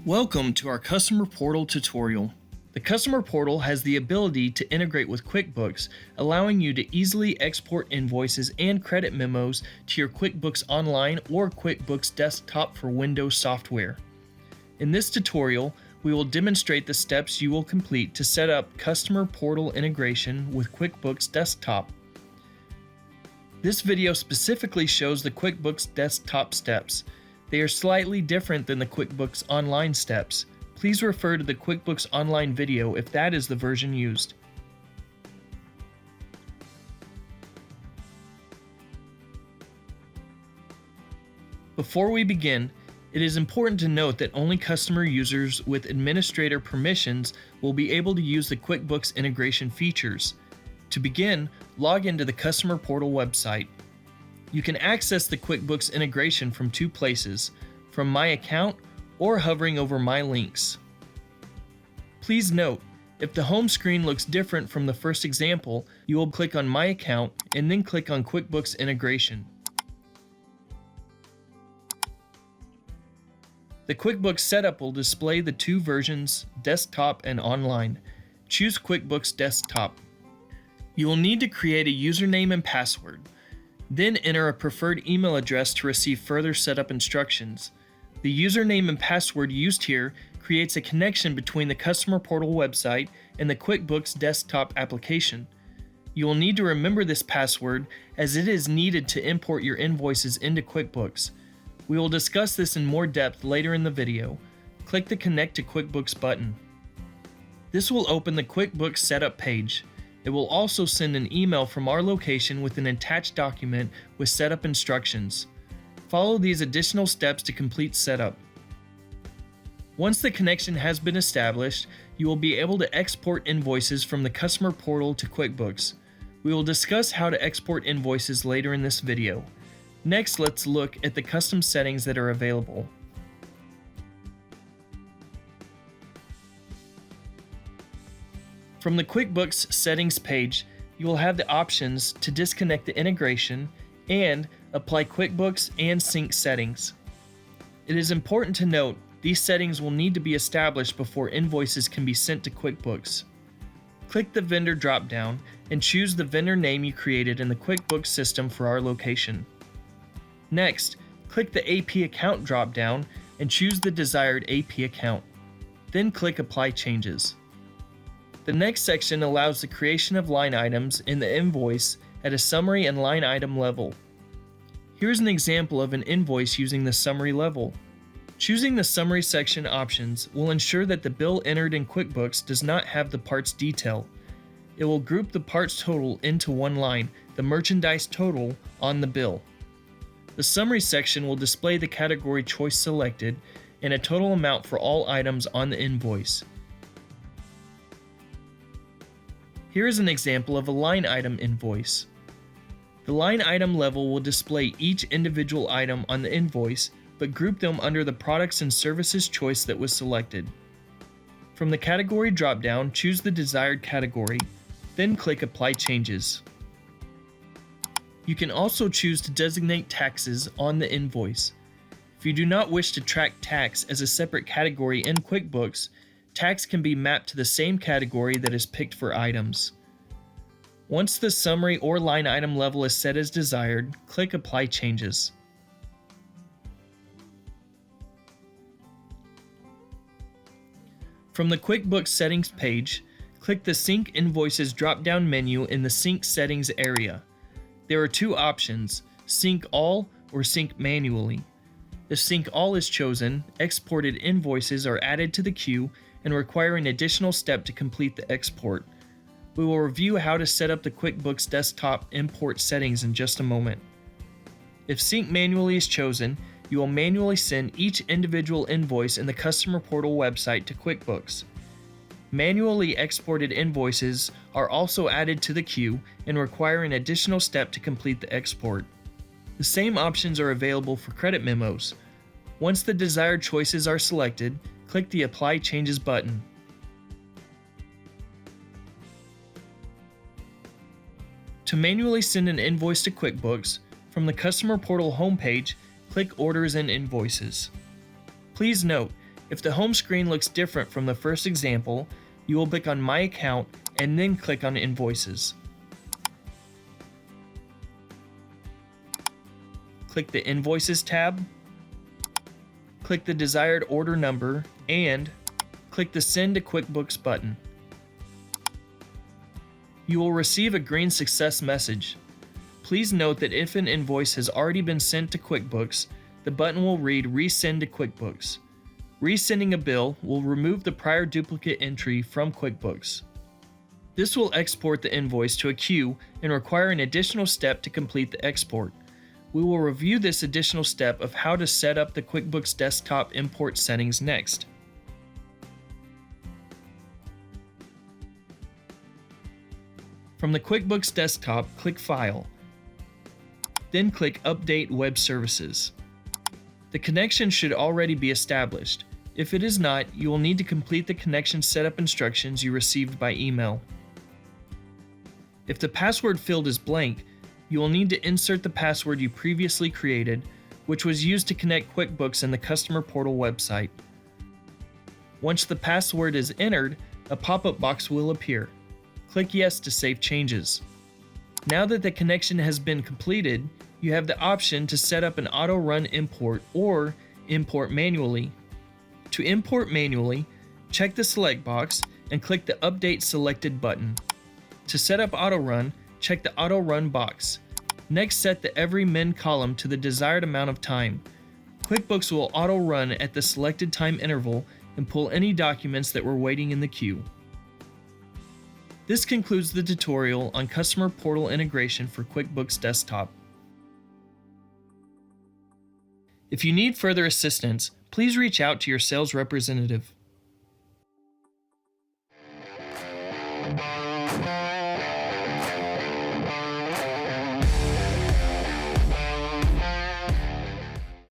Welcome to our Customer Portal tutorial. The Customer Portal has the ability to integrate with QuickBooks, allowing you to easily export invoices and credit memos to your QuickBooks Online or QuickBooks Desktop for Windows software. In this tutorial, we will demonstrate the steps you will complete to set up Customer Portal integration with QuickBooks Desktop. This video specifically shows the QuickBooks Desktop steps. They are slightly different than the QuickBooks Online steps. Please refer to the QuickBooks Online video if that is the version used. Before we begin, it is important to note that only customer users with administrator permissions will be able to use the QuickBooks integration features. To begin, log into the Customer Portal website. You can access the QuickBooks integration from two places, from My Account or hovering over My Links. Please note, if the home screen looks different from the first example, you will click on My Account and then click on QuickBooks Integration. The QuickBooks setup will display the two versions, Desktop and Online. Choose QuickBooks Desktop. You will need to create a username and password. Then enter a preferred email address to receive further setup instructions. The username and password used here creates a connection between the Customer Portal website and the QuickBooks Desktop application. You will need to remember this password as it is needed to import your invoices into QuickBooks. We will discuss this in more depth later in the video. Click the Connect to QuickBooks button. This will open the QuickBooks Setup page. It will also send an email from our location with an attached document with setup instructions. Follow these additional steps to complete setup. Once the connection has been established, you will be able to export invoices from the Customer Portal to QuickBooks. We will discuss how to export invoices later in this video. Next, let's look at the custom settings that are available. From the QuickBooks Settings page, you will have the options to disconnect the integration and apply QuickBooks and sync settings. It is important to note these settings will need to be established before invoices can be sent to QuickBooks. Click the vendor drop-down and choose the vendor name you created in the QuickBooks system for our location. Next, click the AP account drop-down and choose the desired AP account. Then click Apply Changes. The next section allows the creation of line items in the invoice at a summary and line item level. Here's an example of an invoice using the summary level. Choosing the summary section options will ensure that the bill entered in QuickBooks does not have the parts detail. It will group the parts total into one line, the merchandise total, on the bill. The summary section will display the category choice selected and a total amount for all items on the invoice. Here is an example of a line item invoice. The line item level will display each individual item on the invoice, but group them under the products and services choice that was selected. From the category dropdown, choose the desired category, then click Apply Changes. You can also choose to designate taxes on the invoice. If you do not wish to track tax as a separate category in QuickBooks, tax can be mapped to the same category that is picked for items. Once the summary or line item level is set as desired, click Apply Changes. From the QuickBooks Settings page, click the Sync Invoices drop-down menu in the Sync Settings area. There are two options, Sync All or Sync Manually. If Sync All is chosen, exported invoices are added to the queue and require an additional step to complete the export. We will review how to set up the QuickBooks Desktop import settings in just a moment. If Sync Manually is chosen, you will manually send each individual invoice in the Customer Portal website to QuickBooks. Manually exported invoices are also added to the queue and require an additional step to complete the export. The same options are available for credit memos. Once the desired choices are selected, click the Apply Changes button. To manually send an invoice to QuickBooks, from the Customer Portal homepage, click Orders and Invoices. Please note, If the home screen looks different from the first example, you will click on My Account and then click on Invoices. Click the Invoices tab, click the desired order number, and click the Send to QuickBooks button. You will receive a green success message. Please note that if an invoice has already been sent to QuickBooks, the button will read Resend to QuickBooks. Resending a bill will remove the prior duplicate entry from QuickBooks. This will export the invoice to a queue and require an additional step to complete the export. We will review this additional step of how to set up the QuickBooks Desktop import settings next. From the QuickBooks Desktop, click File. Then click Update Web Services. The connection should already be established. If it is not, you will need to complete the connection setup instructions you received by email. If the password field is blank, you will need to insert the password you previously created, which was used to connect QuickBooks in the Customer Portal website. Once the password is entered, a pop-up box will appear. Click Yes to save changes. Now that the connection has been completed, you have the option to set up an auto-run import or import manually. To import manually, check the select box and click the Update Selected button. To set up auto-run, check the auto-run box. Next, set the Every Min column to the desired amount of time. QuickBooks will auto-run at the selected time interval and pull any documents that were waiting in the queue. This concludes the tutorial on Customer Portal integration for QuickBooks Desktop. If you need further assistance, please reach out to your sales representative.